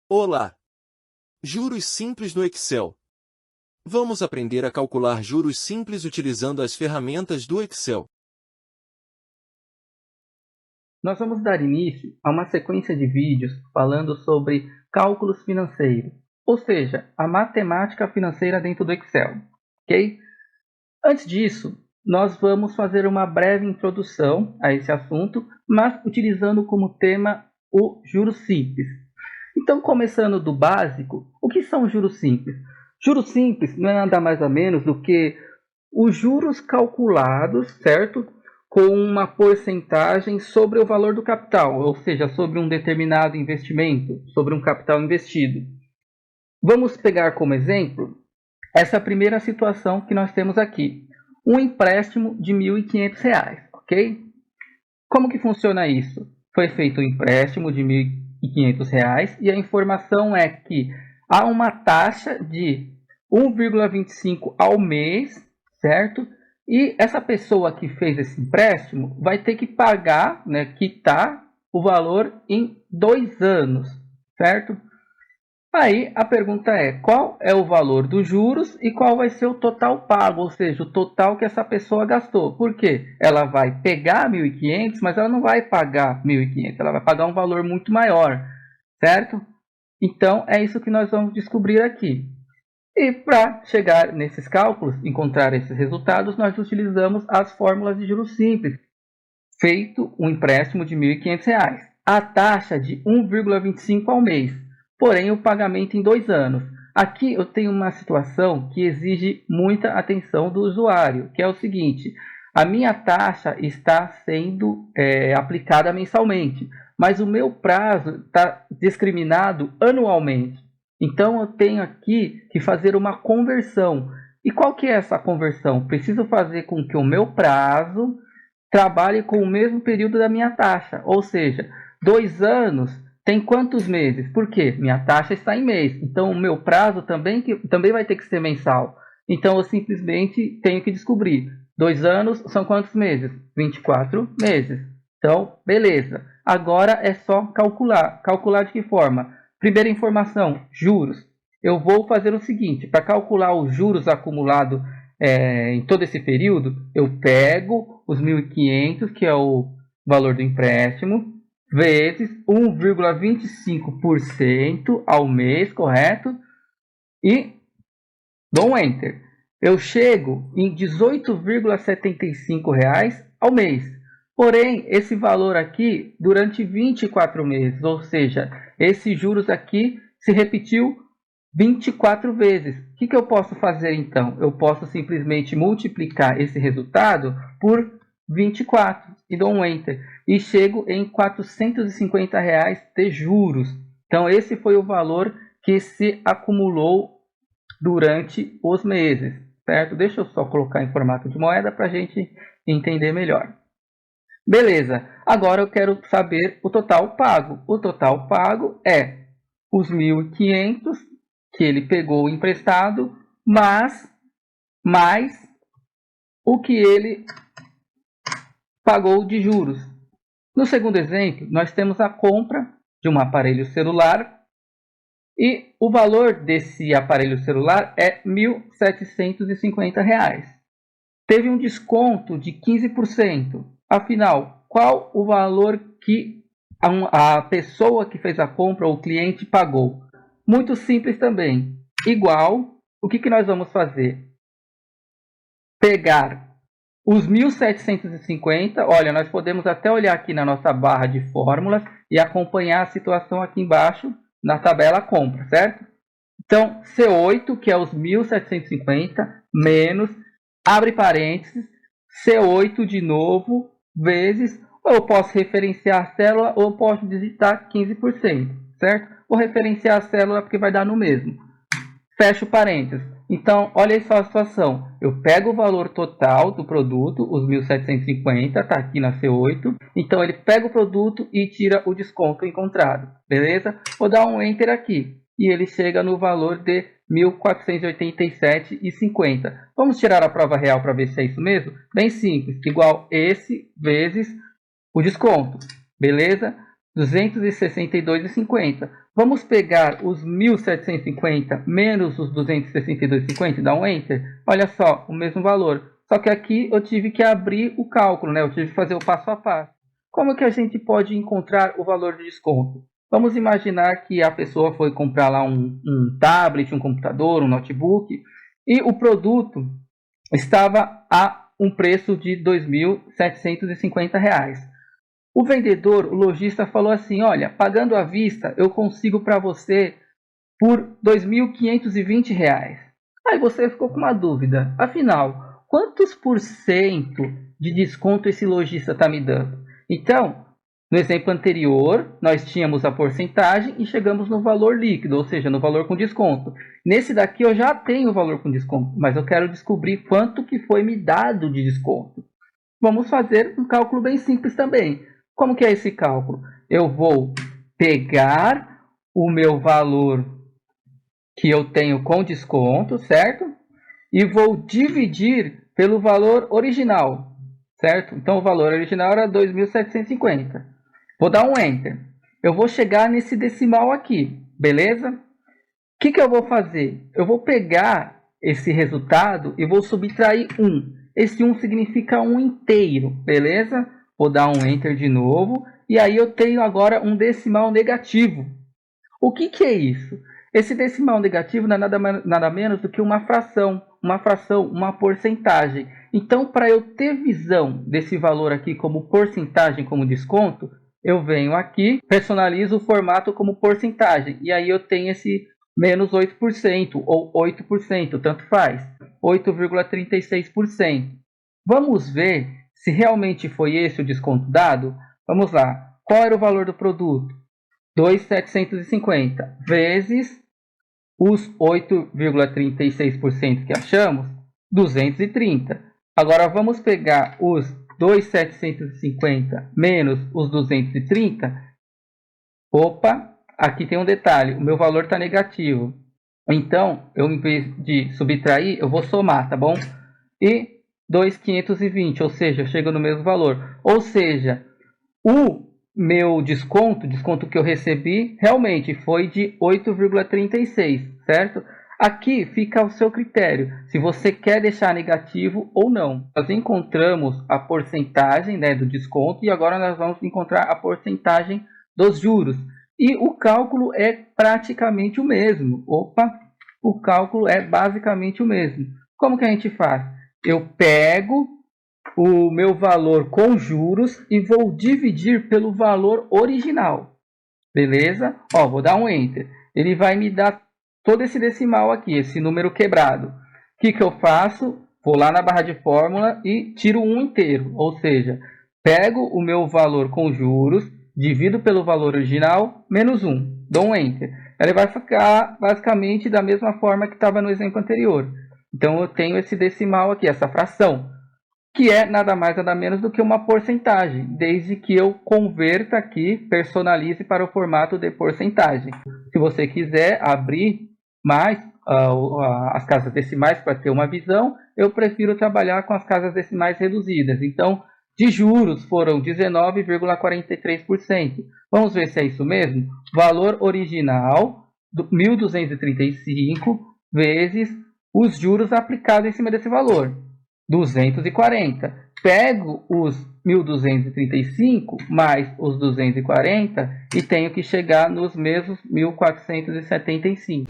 Olá! Juros simples no Excel. Vamos aprender a calcular juros simples utilizando as ferramentas do Excel. Nós vamos dar início a uma sequência de vídeos falando sobre cálculos financeiros, ou seja, a matemática financeira dentro do Excel, ok? Antes disso, nós vamos fazer uma breve introdução a esse assunto, mas utilizando como tema o juros simples. Então, começando do básico, o que são juros simples? Juros simples não é nada mais ou menos do que os juros calculados, certo? Com uma porcentagem sobre o valor do capital, ou seja, sobre um determinado investimento, sobre um capital investido. Vamos pegar como exemplo essa primeira situação que nós temos aqui. Um empréstimo de R$ 1.500, ok? Como que funciona isso? Foi feito um empréstimo de R$ 1.500 e a informação é que há uma taxa de 1,25 ao mês, certo? E essa pessoa que fez esse empréstimo vai ter que pagar, quitar o valor em 2 anos, certo? Aí a pergunta é, qual é o valor dos juros e qual vai ser o total pago, ou seja, o total que essa pessoa gastou. Por quê? Ela vai pegar 1.500, mas ela não vai pagar 1.500, ela vai pagar um valor muito maior, certo? Então é isso que nós vamos descobrir aqui. E para chegar nesses cálculos, encontrar esses resultados, nós utilizamos as fórmulas de juros simples. Feito um empréstimo de R$ 1.500, a taxa de 1,25 ao mês, porém o pagamento em 2 anos. Aqui eu tenho uma situação que exige muita atenção do usuário, que é o seguinte: a minha taxa está sendo aplicada mensalmente, mas o meu prazo está discriminado anualmente. Então eu tenho aqui que fazer uma conversão. E qual que é essa conversão? Preciso fazer com que o meu prazo trabalhe com o mesmo período da minha taxa, ou seja, 2 anos tem quantos meses? Por quê? Minha taxa está em mês, então o meu prazo também vai ter que ser mensal. Então eu simplesmente tenho que descobrir. 2 anos são quantos meses? 24 meses. Então, beleza. Agora é só calcular. Calcular de que forma? Primeira informação, juros. Eu vou fazer o seguinte, para calcular os juros acumulados em todo esse período, eu pego os 1.500, que é o valor do empréstimo, vezes 1,25% ao mês, correto? E dou um Enter. Eu chego em R$ 18,75 ao mês. Porém, esse valor aqui durante 24 meses, ou seja, esses juros aqui se repetiu 24 vezes. O que eu posso fazer então? Eu posso simplesmente multiplicar esse resultado por 24 e dou um Enter. E chego em R$ 450 de juros. Então esse foi o valor que se acumulou durante os meses, certo? Deixa eu só colocar em formato de moeda para a gente entender melhor. Beleza, agora eu quero saber o total pago. O total pago é os 1.500 que ele pegou emprestado, mais o que ele pagou de juros. No segundo exemplo, nós temos a compra de um aparelho celular e o valor desse aparelho celular é R$ 1.750. Teve um desconto de 15%. Afinal, qual o valor que a pessoa que fez a compra ou o cliente pagou? Muito simples também. Igual, o que nós vamos fazer? Pegar os 1.750, olha, nós podemos até olhar aqui na nossa barra de fórmulas e acompanhar a situação aqui embaixo na tabela compra, certo? Então, C8, que é os 1.750, menos, abre parênteses, C8 de novo, vezes, ou eu posso referenciar a célula ou eu posso digitar 15%, certo? Vou referenciar a célula porque vai dar no mesmo. Fecho parênteses. Então, olha só a situação. Eu pego o valor total do produto, os 1.750, está aqui na C8. Então, ele pega o produto e tira o desconto encontrado. Beleza? Vou dar um Enter aqui. E ele chega no valor de R$ 1.487,50. Vamos tirar a prova real para ver se é isso mesmo? Bem simples. Igual esse vezes o desconto. Beleza? 262,50. Vamos pegar os 1.750 menos os 262,50 e dar um Enter. Olha só, o mesmo valor. Só que aqui eu tive que abrir o cálculo, né? Eu tive que fazer o passo a passo. Como que a gente pode encontrar o valor de desconto? Vamos imaginar que a pessoa foi comprar lá um tablet, um computador, um notebook, e o produto estava a um preço de R$ 2.750. O vendedor, o lojista, falou assim: olha, pagando à vista, eu consigo para você por R$ 2.520. Aí você ficou com uma dúvida. Afinal, quantos por cento de desconto esse lojista está me dando? Então, no exemplo anterior, nós tínhamos a porcentagem e chegamos no valor líquido, ou seja, no valor com desconto. Nesse daqui eu já tenho o valor com desconto, mas eu quero descobrir quanto que foi me dado de desconto. Vamos fazer um cálculo bem simples também. Como que é esse cálculo? Eu vou pegar o meu valor que eu tenho com desconto, certo? E vou dividir pelo valor original, certo? Então o valor original era 2.750. Vou dar um Enter. Eu vou chegar nesse decimal aqui, beleza? O que eu vou fazer? Eu vou pegar esse resultado e vou subtrair 1. Esse 1 significa 1 inteiro, beleza? Vou dar um Enter de novo. E aí eu tenho agora um decimal negativo. O que é isso? Esse decimal negativo não é nada menos do que uma fração, uma porcentagem. Então, para eu ter visão desse valor aqui como porcentagem, como desconto, eu venho aqui, personalizo o formato como porcentagem. E aí eu tenho esse menos 8% ou 8%, tanto faz. 8,36%. Vamos ver se realmente foi esse o desconto dado. Vamos lá. Qual era o valor do produto? 2.750 vezes os 8,36% que achamos, 230. Agora vamos pegar os 2.750 menos os 230. Opa, aqui tem um detalhe, o meu valor está negativo. Então, eu, em vez de subtrair, eu vou somar, tá bom? E 2.520, ou seja, chega no mesmo valor. Ou seja, o meu desconto que eu recebi, realmente foi de 8,36, certo? Aqui fica ao seu critério, se você quer deixar negativo ou não. Nós encontramos a porcentagem, né, do desconto e agora nós vamos encontrar a porcentagem dos juros. E o cálculo é praticamente o mesmo. Opa, o cálculo é basicamente o mesmo. Como que a gente faz? Eu pego o meu valor com juros e vou dividir pelo valor original. Beleza? Ó, vou dar um Enter. Ele vai me dar todo esse decimal aqui, esse número quebrado. O que eu faço? Vou lá na barra de fórmula e tiro um inteiro. Ou seja, pego o meu valor com juros, divido pelo valor original, menos 1. Dou um Enter. Ele vai ficar basicamente da mesma forma que estava no exemplo anterior. Então eu tenho esse decimal aqui, essa fração, que é nada mais nada menos do que uma porcentagem, desde que eu converta aqui, personalize para o formato de porcentagem. Se você quiser abrir mais as casas decimais para ter uma visão, eu prefiro trabalhar com as casas decimais reduzidas. Então, de juros foram 19,43%. Vamos ver se é isso mesmo? Valor original, 1.235 vezes os juros aplicados em cima desse valor, 240. Pego os 1.235 mais os 240 e tenho que chegar nos mesmos 1.475.